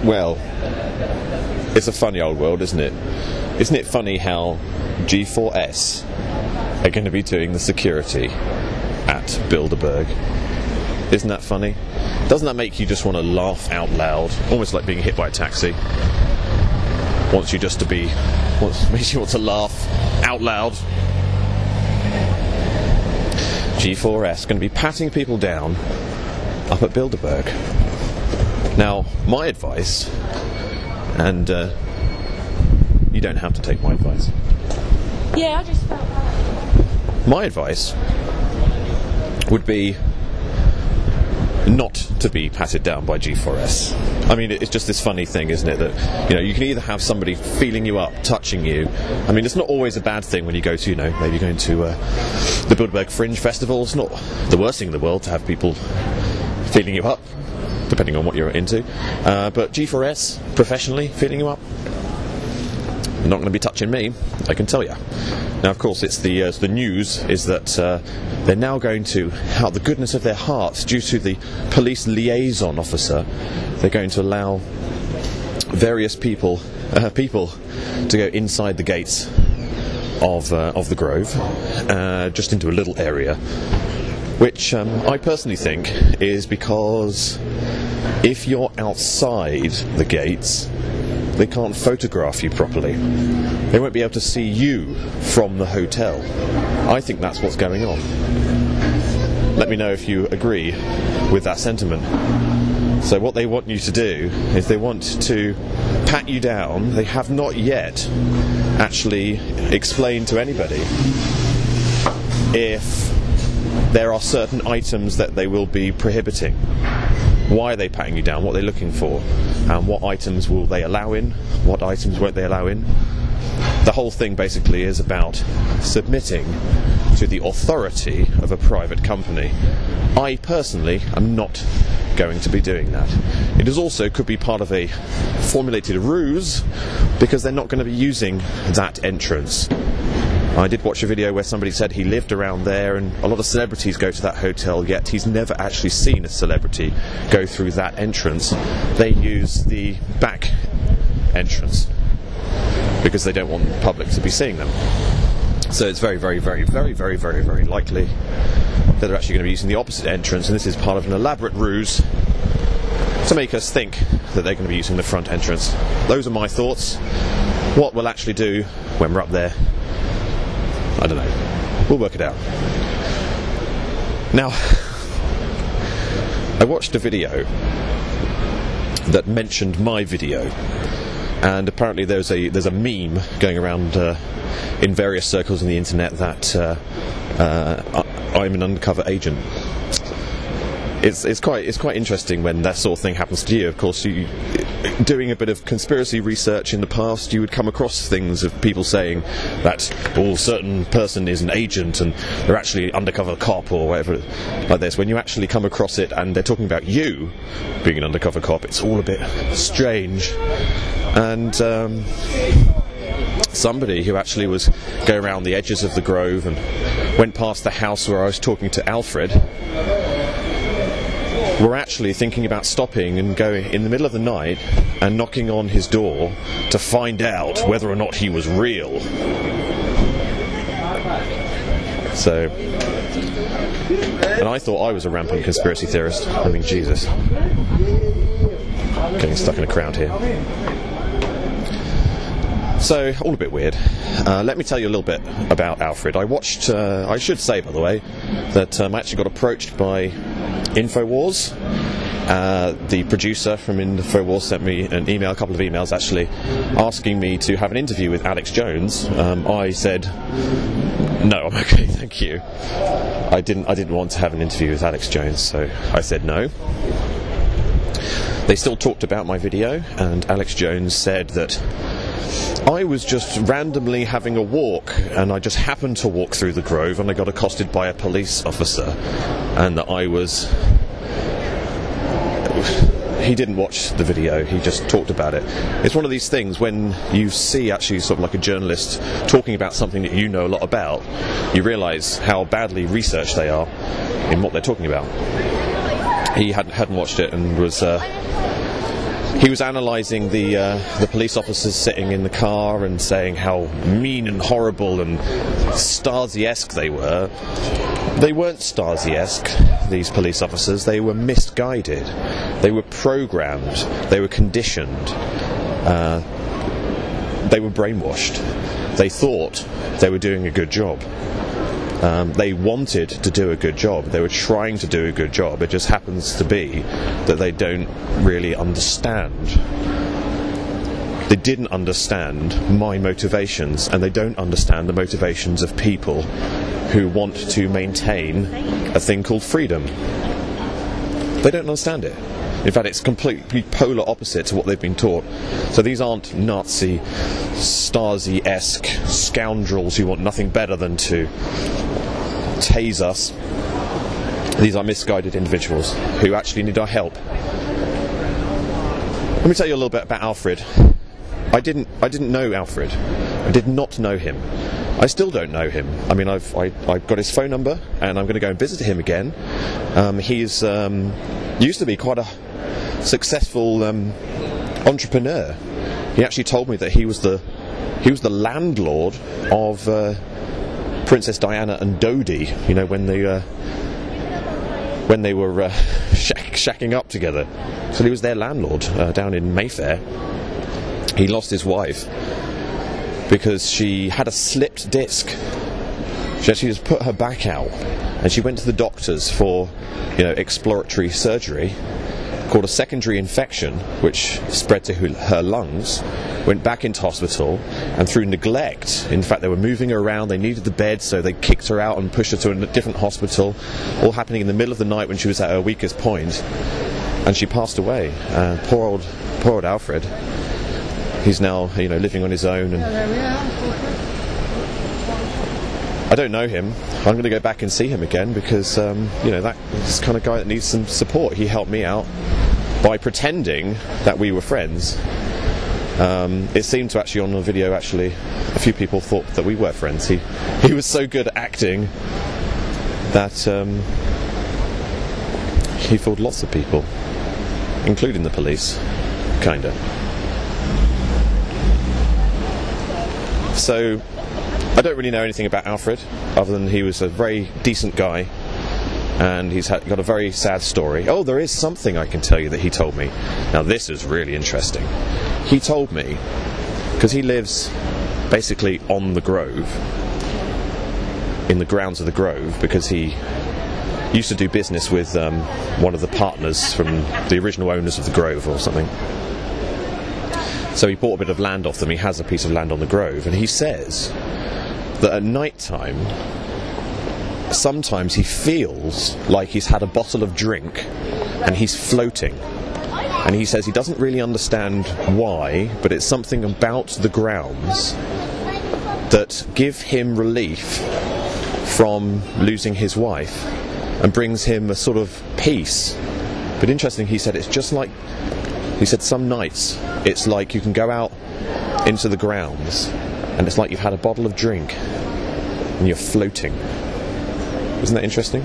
Well, it's a funny old world, isn't it? Isn't it funny how G4S are going to be doing the security at Bilderberg? Isn't that funny? Doesn't that make you just want to laugh out loud? Almost like being hit by a taxi. Makes you want to laugh out loud. G4S going to be patting people down up at Bilderberg. Now, my advice, and you don't have to take my advice. Yeah, I just felt that. My advice would be not to be patted down by G4S. I mean, it's just this funny thing, isn't it, that, you know, you can either have somebody feeling you up, touching you. I mean, it's not always a bad thing when you go to, you know, maybe going to the Bilderberg Fringe Festival. It's not the worst thing in the world to have people feeling you up, depending on what you're into. But G4S, professionally, feeling you up, not going to be touching me, I can tell you. Now, of course, it's the news is that they're now going to, out of the goodness of their hearts, due to the police liaison officer, they're going to allow various people to go inside the gates of the Grove, just into a little area, which I personally think is because if you're outside the gates, they can't photograph you properly. They won't be able to see you from the hotel. I think that's what's going on. Let me know if you agree with that sentiment. So what they want you to do is they want to pat you down. They have not yet actually explained to anybody if there are certain items that they will be prohibiting. Why are they patting you down? What are they looking for? And what items will they allow in? What items won't they allow in? The whole thing basically is about submitting to the authority of a private company. I personally am not going to be doing that. It is also could be part of a formulated ruse, because they're not going to be using that entrance. I did watch a video where somebody said he lived around there, and a lot of celebrities go to that hotel, yet he's never actually seen a celebrity go through that entrance. They use the back entrance because they don't want the public to be seeing them. So it's very, very, very, very, very, very, very likely that they're actually going to be using the opposite entrance, and this is part of an elaborate ruse to make us think that they're going to be using the front entrance. Those are my thoughts. What we'll actually do when we're up there, I don't know. We'll work it out. Now, I watched a video that mentioned my video, and apparently there's a meme going around in various circles on the internet that I'm an undercover agent. It's quite interesting when that sort of thing happens to you. Of course, doing a bit of conspiracy research in the past, you would come across things of people saying that certain person is an agent and they're actually undercover cop or whatever like this. When you actually come across it and they're talking about you being an undercover cop, it's all a bit strange. And somebody who actually was going around the edges of the Grove and went past the house where I was talking to Alfred, were actually thinking about stopping and going in the middle of the night and knocking on his door to find out whether or not he was real. So, and I thought I was a rampant conspiracy theorist. I mean, Jesus. Getting stuck in a crowd here. So, all a bit weird. Let me tell you a little bit about Alfred. I watched, I should say, by the way, that I actually got approached by InfoWars. The producer from InfoWars sent me an email, a couple of emails actually, asking me to have an interview with Alex Jones. I said, no, I'm okay, thank you. I didn't want to have an interview with Alex Jones, so I said no. They still talked about my video, and Alex Jones said that I was just randomly having a walk, and I just happened to walk through the Grove, and I got accosted by a police officer, and that I was... He didn't watch the video, he just talked about it. It's one of these things when you see actually sort of like a journalist talking about something that you know a lot about, you realise how badly researched they are in what they're talking about. He hadn't watched it and was... he was analysing the police officers sitting in the car and saying how mean and horrible and Stasi-esque they were. They weren't Stasi-esque, these police officers. They were misguided. They were programmed. They were conditioned. They were brainwashed. They thought they were doing a good job. They wanted to do a good job. They were trying to do a good job. It just happens to be that they don't really understand. They didn't understand my motivations, and they don't understand the motivations of people who want to maintain a thing called freedom. They don't understand it. In fact, it's completely polar opposite to what they've been taught. So these aren't Nazi, Stasi-esque scoundrels who want nothing better than to tase us. These are misguided individuals who actually need our help. Let me tell you a little bit about Alfred. I didn't know Alfred. I did not know him. I still don't know him. I mean, I've got his phone number, and I'm going to go and visit him again. He's used to be quite a successful entrepreneur. He actually told me that he was the landlord of Princess Diana and Dodi. You know, when they were shacking up together. So he was their landlord down in Mayfair. He lost his wife because she had a slipped disc. She actually just put her back out, and she went to the doctors for, exploratory surgery, called a secondary infection, which spread to her lungs, went back into hospital, and through neglect, in fact they were moving her around, they needed the bed, so they kicked her out and pushed her to a different hospital, all happening in the middle of the night when she was at her weakest point, and she passed away. Poor old Alfred. He's now, living on his own, and I don't know him. I'm going to go back and see him again because, that's the kind of guy that needs some support. He helped me out by pretending that we were friends. It seemed to actually, on the video, a few people thought that we were friends. He was so good at acting that he fooled lots of people, including the police, kinda. So, I don't really know anything about Alfred, other than he was a very decent guy, and he's got a very sad story. Oh, there is something I can tell you that he told me. Now this is really interesting. He told me, because he lives basically on the Grove, in the grounds of the Grove, because he used to do business with one of the partners from the original owners of the Grove or something. So he bought a bit of land off them. He has a piece of land on the Grove, and he says that at night time sometimes he feels like he's had a bottle of drink and he's floating, and he says he doesn't really understand why, but it's something about the grounds that give him relief from losing his wife and brings him a sort of peace. But interesting, he said it's just like, he said some nights it's like you can go out into the grounds and it's like you've had a bottle of drink and you're floating. Isn't that interesting?